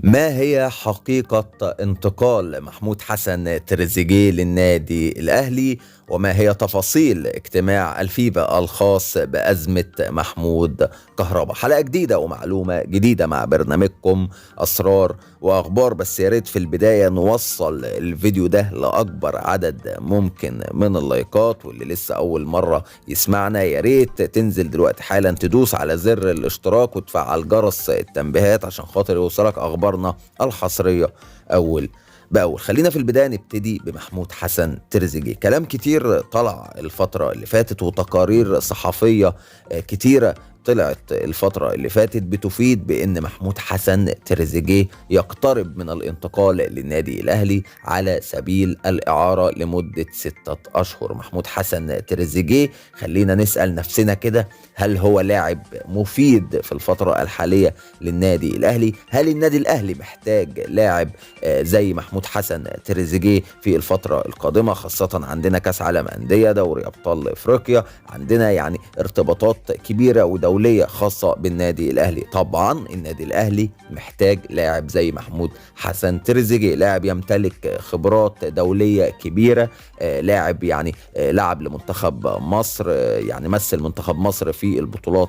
ما هي حقيقة انتقال محمود حسن تريزيجيه للنادي الأهلي؟ وما هي تفاصيل اجتماع الفيفا الخاص بأزمة محمود كهربا؟ حلقة جديدة ومعلومة جديدة مع برنامجكم أسرار وأخبار. بس يا ريت في البداية نوصل الفيديو ده لأكبر عدد ممكن من اللايكات، واللي لسه أول مرة يسمعنا يا ريت تنزل دلوقتي حالا تدوس على زر الاشتراك وتفعل جرس التنبيهات عشان خاطر يوصلك أخبارنا الحصرية أول بأول. خلينا في البداية نبتدي بمحمود حسن تريزيجيه. كلام كتير طلع الفترة اللي فاتت وتقارير صحفية كتيرة طلعت الفترة اللي فاتت بتفيد بأن محمود حسن تريزيجيه يقترب من الانتقال للنادي الأهلي على سبيل الإعارة لمدة 6 أشهر. محمود حسن تريزيجيه خلينا نسأل نفسنا كده، هل هو لاعب مفيد في الفترة الحالية للنادي الأهلي؟ هل النادي الأهلي محتاج لاعب زي محمود حسن تريزيجيه في الفترة القادمة، خاصة عندنا كأس عالم أندية، دوري أبطال إفريقيا، عندنا يعني ارتباطات كبيرة ودولية خاصة بالنادي الأهلي؟ طبعا النادي الأهلي محتاج لاعب زي محمود حسن تريزيجيه، لاعب يمتلك خبرات دولية كبيرة، لاعب يعني لعب لمنتخب مصر، يعني مثل منتخب مصر في البطولات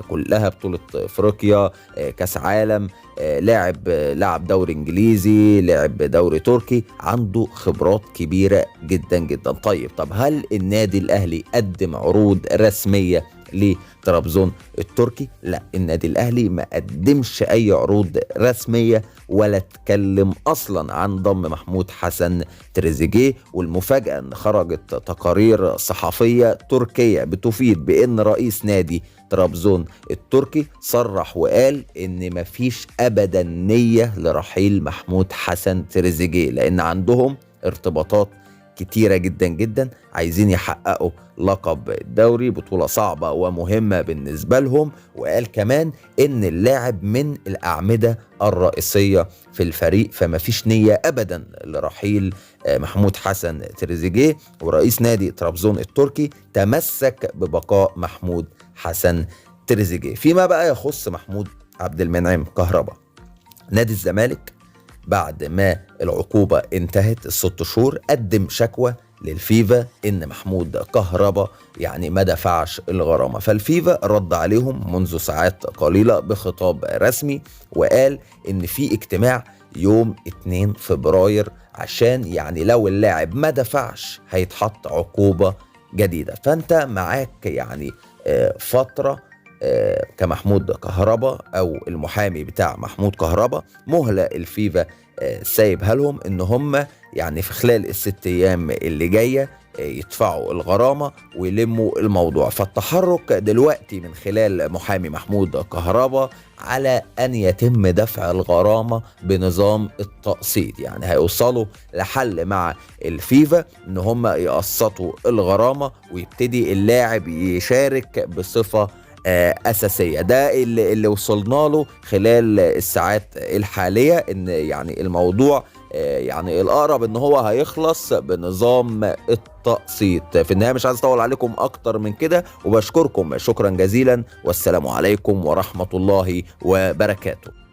كلها، بطولة إفريقيا، كأس عالم، لعب دوري انجليزي، لعب دوري تركي، عنده خبرات كبيرة جدا جدا. طب هل النادي الاهلي قدم عروض رسمية لطرابزون التركي؟ لا، النادي الاهلي ما قدمش اي عروض رسمية ولا اتكلم اصلا عن ضم محمود حسن تريزيجيه. والمفاجأة ان خرجت تقارير صحفية تركية بتفيد بان رئيس نادي طرابزون التركي صرح وقال ان مفيش ابدا نية لرحيل محمود حسن تريزيجيه، لان عندهم ارتباطات كتيرة جدا جدا، عايزين يحققوا لقب الدوري، بطولة صعبة ومهمة بالنسبة لهم. وقال كمان ان اللاعب من الاعمدة الرئيسية في الفريق، فما فيش نية ابدا لرحيل محمود حسن تريزيجيه. ورئيس نادي طرابزون التركي تمسك ببقاء محمود حسن تريزيجيه. فيما بقى يخص محمود عبد المنعم كهربا، نادي الزمالك بعد ما العقوبة انتهت ال6 شهور قدم شكوى للفيفا ان محمود كهربا يعني ما دفعش الغرامة، فالفيفا رد عليهم منذ ساعات قليلة بخطاب رسمي وقال ان في اجتماع يوم 2 فبراير عشان يعني لو اللاعب ما دفعش هيتحط عقوبة جديدة. فانت معاك يعني فترة كمحمود كهربا او المحامي بتاع محمود كهربا، مهلة الفيفا سايبها لهم ان هم يعني في خلال ال6 ايام اللي جاية يدفعوا الغرامة ويلموا الموضوع. فالتحرك دلوقتي من خلال محامي محمود كهربا على ان يتم دفع الغرامة بنظام التقسيط، يعني هيوصلوا لحل مع الفيفا ان هم يقسطوا الغرامة ويبتدي اللاعب يشارك بصفة أساسية. ده اللي وصلنا له خلال الساعات الحالية، ان يعني الموضوع يعني الأقرب ان هو هيخلص بنظام التقسيط. في النهاية مش عايز اطول عليكم اكتر من كده، وبشكركم شكرا جزيلا، والسلام عليكم ورحمة الله وبركاته.